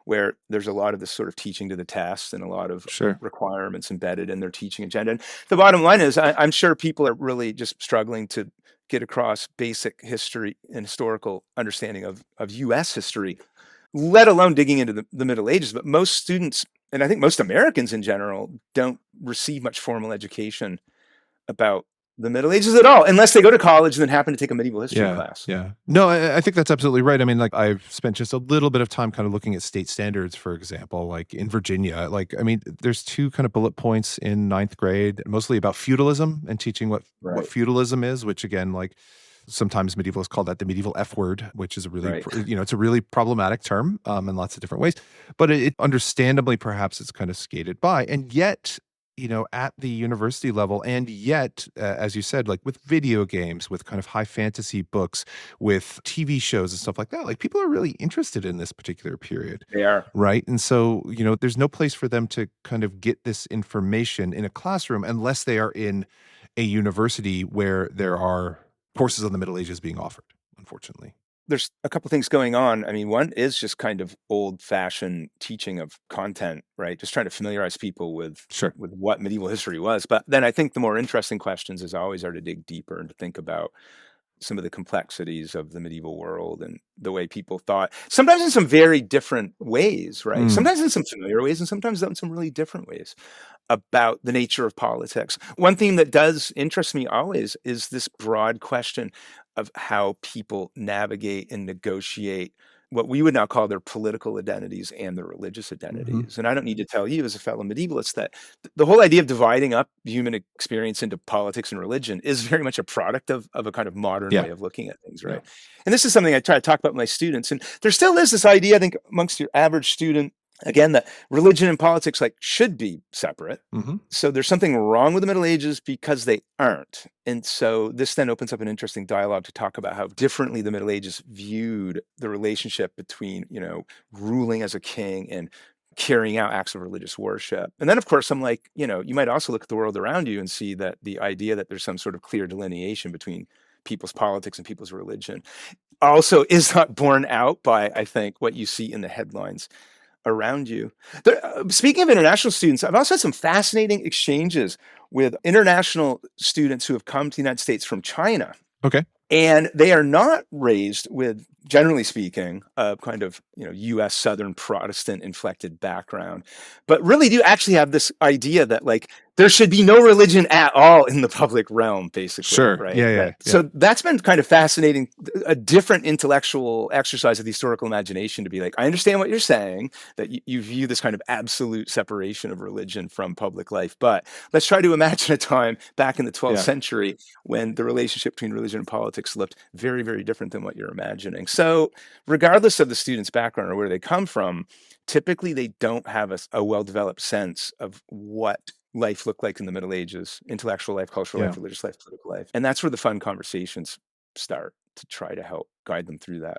where there's a lot of this sort of teaching to the test and a lot of Sure. requirements embedded in their teaching agenda. And the bottom line is, I'm sure people are really just struggling to get across basic history and historical understanding of U.S. history, let alone digging into the Middle Ages. But most students, and I think most Americans in general, don't receive much formal education about the Middle Ages at all, unless they go to college and then happen to take a medieval history Yeah, class. yeah. No, I think that's absolutely right. I mean, like I've spent just a little bit of time kind of looking at state standards, for example, like in Virginia. Like, I mean, there's two kind of bullet points in ninth grade, mostly about feudalism and teaching what Right, feudalism is, which again, like sometimes medievalists call that the medieval F word, which is a really, right. it's a really problematic term in lots of different ways. But it understandably, perhaps it's kind of skated by, and yet at the university level. And yet, as you said, like with video games, with kind of high fantasy books, with TV shows and stuff like that, like people are really interested in this particular period. They are. Right. And so, there's no place for them to kind of get this information in a classroom unless they are in a university where there are courses on the Middle Ages being offered, unfortunately. There's a couple things going on. I mean, one is just kind of old-fashioned teaching of content, right? Just trying to familiarize people with Sure. what medieval history was. But then I think the more interesting questions, as always, are to dig deeper and to think about some of the complexities of the medieval world and the way people thought, sometimes in some very different ways, right? Sometimes in some familiar ways and sometimes in some really different ways about the nature of politics. One theme that does interest me always is this broad question of how people navigate and negotiate what we would now call their political identities and their religious identities. And I don't need to tell you, as a fellow medievalist, that the whole idea of dividing up human experience into politics and religion is very much a product of a kind of modern Yeah. way of looking at things, Yeah. right? And this is something I try to talk about with my students. And there still is this idea, I think, amongst your average student, again, that religion and politics should be separate. So there's something wrong with the Middle Ages because they aren't. And so this then opens up an interesting dialogue to talk about how differently the Middle Ages viewed the relationship between, ruling as a king and carrying out acts of religious worship. And then, of course, I'm like, you might also look at the world around you and see that the idea that there's some sort of clear delineation between people's politics and people's religion also is not borne out by, I think, what you see in the headlines around you. Speaking of international students, I've also had some fascinating exchanges with international students who have come to the United States from China. Okay. And they are not raised with, generally speaking, a kind of U.S. Southern Protestant inflected background, but really do actually have this idea that there should be no religion at all in the public realm, basically. Sure. Right. Yeah. So that's been kind of fascinating, a different intellectual exercise of the historical imagination to be like, I understand what you're saying, that you view this kind of absolute separation of religion from public life, but let's try to imagine a time back in the 12th century when the relationship between religion and politics looked very, very different than what you're imagining. So regardless of the student's background or where they come from, typically they don't have a well-developed sense of what life looked like in the Middle Ages: intellectual life, cultural life, religious life, political life. And that's where the fun conversations start, to try to help guide them through that.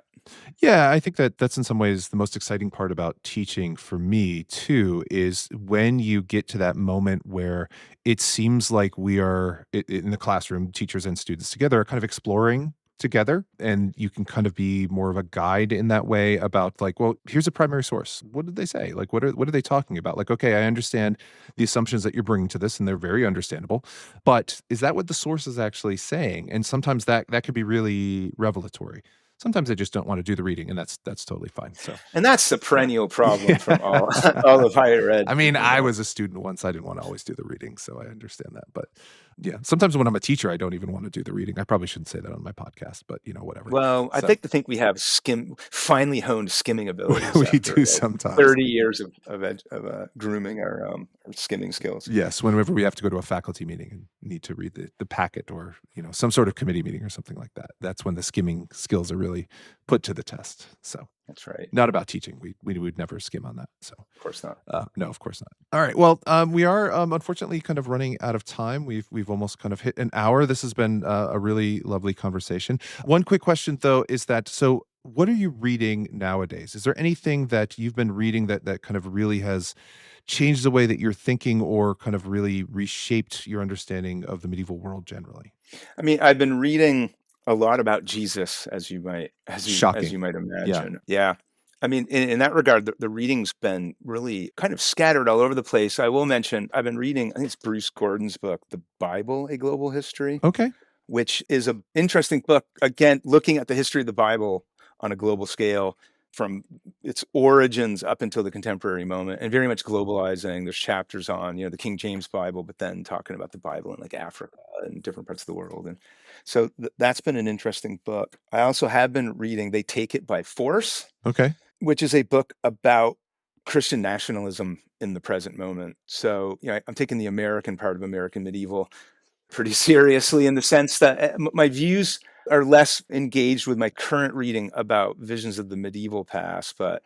Yeah, I think that's in some ways the most exciting part about teaching for me too, is when you get to that moment where it seems like we are in the classroom, teachers and students together are kind of exploring together, and you can kind of be more of a guide in that way about well, here's a primary source. What did they say? What are they talking about? Okay, I understand the assumptions that you're bringing to this, and they're very understandable, but is that what the source is actually saying? And sometimes that could be really revelatory. Sometimes I just don't want to do the reading, and that's totally fine. So, and that's the perennial problem from all of higher ed. I mean, I was a student once. I didn't want to always do the reading, so I understand that. But yeah, sometimes when I'm a teacher, I don't even want to do the reading. I probably shouldn't say that on my podcast, but whatever. Well, I think we have finely honed skimming abilities. We do sometimes. 30 years of grooming our skimming skills. Yes, whenever we have to go to a faculty meeting and need to read the packet, or some sort of committee meeting or something like that, that's when the skimming skills are really put to the test. So that's right. Not about teaching. We would never skim on that. So of course not. No, of course not. All right. Well, we are unfortunately kind of running out of time. We've almost kind of hit an hour. This has been a really lovely conversation. One quick question though is that, so what are you reading nowadays? Is there anything that you've been reading that kind of really has changed the way that you're thinking, or kind of really reshaped your understanding of the medieval world generally? I mean, I've been reading a lot about Jesus, as you might imagine. Yeah. I mean, in that regard, the reading's been really kind of scattered all over the place. I will mention, I've been reading, I think it's Bruce Gordon's book, The Bible, A Global History. Okay. Which is an interesting book, again, looking at the history of the Bible on a global scale, from its origins up until the contemporary moment, and very much globalizing. There's chapters on, the King James Bible, but then talking about the Bible in Africa and different parts of the world. And so that's been an interesting book. I also have been reading They Take It by Force. Okay. Which is a book about Christian nationalism in the present moment. So, I'm taking the American part of American medieval pretty seriously, in the sense that my views are less engaged with my current reading about visions of the medieval past, but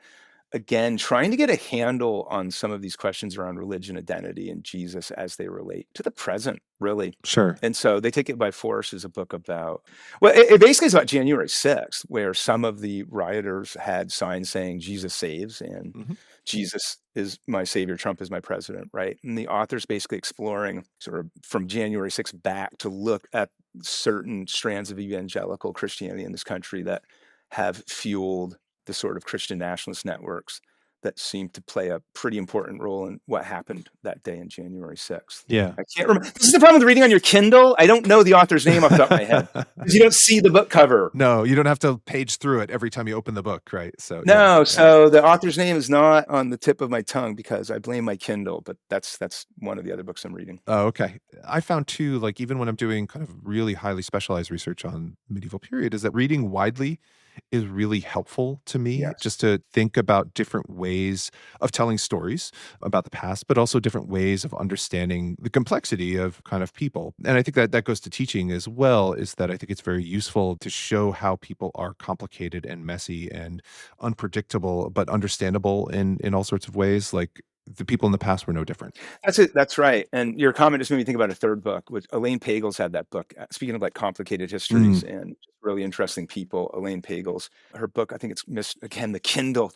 again, trying to get a handle on some of these questions around religion, identity, and Jesus as they relate to the present, really. Sure. And so They Take It by Force is a book about, well, it basically is about January 6th, where some of the rioters had signs saying Jesus saves and Mhm. Jesus is my savior, Trump is my president, right? And the author's basically exploring sort of from January 6th back to look at certain strands of evangelical Christianity in this country that have fueled the sort of Christian nationalist networks that seem to play a pretty important role in what happened that day on January 6th. Yeah. I can't remember. This is the problem with reading on your Kindle. I don't know the author's name off the top of my head because you don't see the book cover. No, you don't have to page through it every time you open the book, right? So No, yeah. so the author's name is not on the tip of my tongue because I blame my Kindle, but that's one of the other books I'm reading. Oh, okay. I found too, like even when I'm doing kind of really highly specialized research on medieval period, is that reading widely is really helpful to me, Yes. just to think about different ways of telling stories about the past, but also different ways of understanding the complexity of kind of people. And I think that that goes to teaching as well, is that I think it's very useful to show how people are complicated and messy and unpredictable, but understandable in all sorts of ways. Like the people in the past were no different. That's it. That's right. And your comment just made me think about a third book, which Elaine Pagels had that book. Speaking of like complicated histories and really interesting people, Elaine Pagels, her book, I think it's again, the Kindle,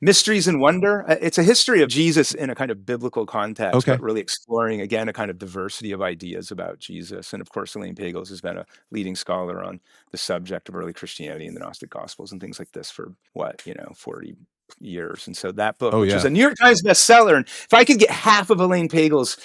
Mysteries and Wonder. It's a history of Jesus in a kind of biblical context, Okay. but really exploring again a kind of diversity of ideas about Jesus. And of course, Elaine Pagels has been a leading scholar on the subject of early Christianity and the Gnostic Gospels and things like this for 40 years. And so that book, which was a New York Times bestseller, and if I could get half of Elaine Pagels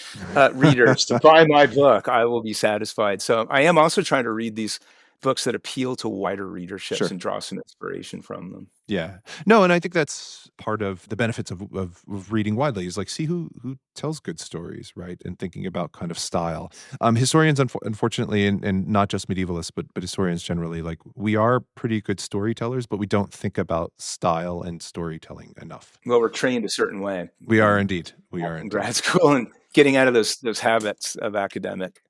readers to buy my book, I will be satisfied. So I am also trying to read these books that appeal to wider readerships and draw some inspiration from them. Yeah. No, and I think that's part of the benefits of reading widely is like see who tells good stories, right? And thinking about kind of style. Historians, unfortunately, and not just medievalists, but historians generally, like we are pretty good storytellers, but we don't think about style and storytelling enough. Well, we're trained a certain way. We are indeed. We are in grad school, and getting out of those habits of academic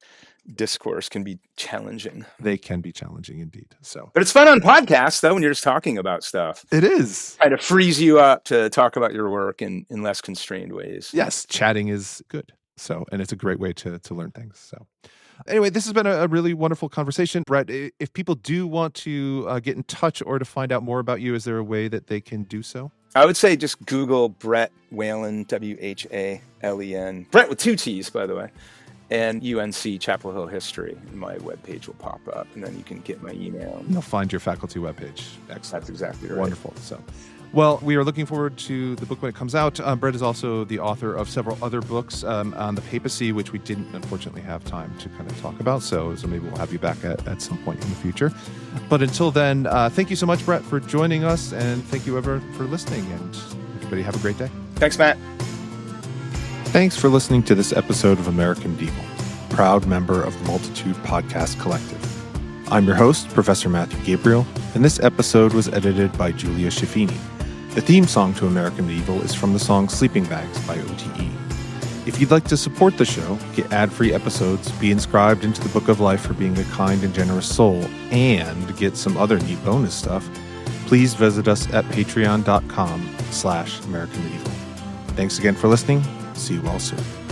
discourse can be challenging. They can be challenging indeed. So, but it's fun on podcasts though when you're just talking about stuff. It is. Kind of frees you up to talk about your work in less constrained ways. Yes, chatting is good. So, and it's a great way to learn things. So, anyway, this has been a really wonderful conversation. Brett, if people do want to get in touch or to find out more about you, is there a way that they can do so? I would say just Google Brett Whalen, Whalen. Brett with 2 T's, by the way. And UNC Chapel Hill History. My webpage will pop up, and then you can get my email. You'll find your faculty webpage. Excellent. That's exactly right. Wonderful. So, well, we are looking forward to the book when it comes out. Brett is also the author of several other books on the papacy, which we didn't unfortunately have time to kind of talk about. So maybe we'll have you back at some point in the future. But until then, thank you so much, Brett, for joining us. And thank you, everyone, for listening. And everybody have a great day. Thanks, Matt. Thanks for listening to this episode of American Medieval, proud member of the Multitude Podcast Collective. I'm your host, Professor Matthew Gabriel, and this episode was edited by Julia Schiffini. The theme song to American Medieval is from the song Sleeping Bags by OTE. If you'd like to support the show, get ad-free episodes, be inscribed into the Book of Life for being a kind and generous soul, and get some other neat bonus stuff, please visit us at patreon.com/American Medieval. Thanks again for listening. See you all soon.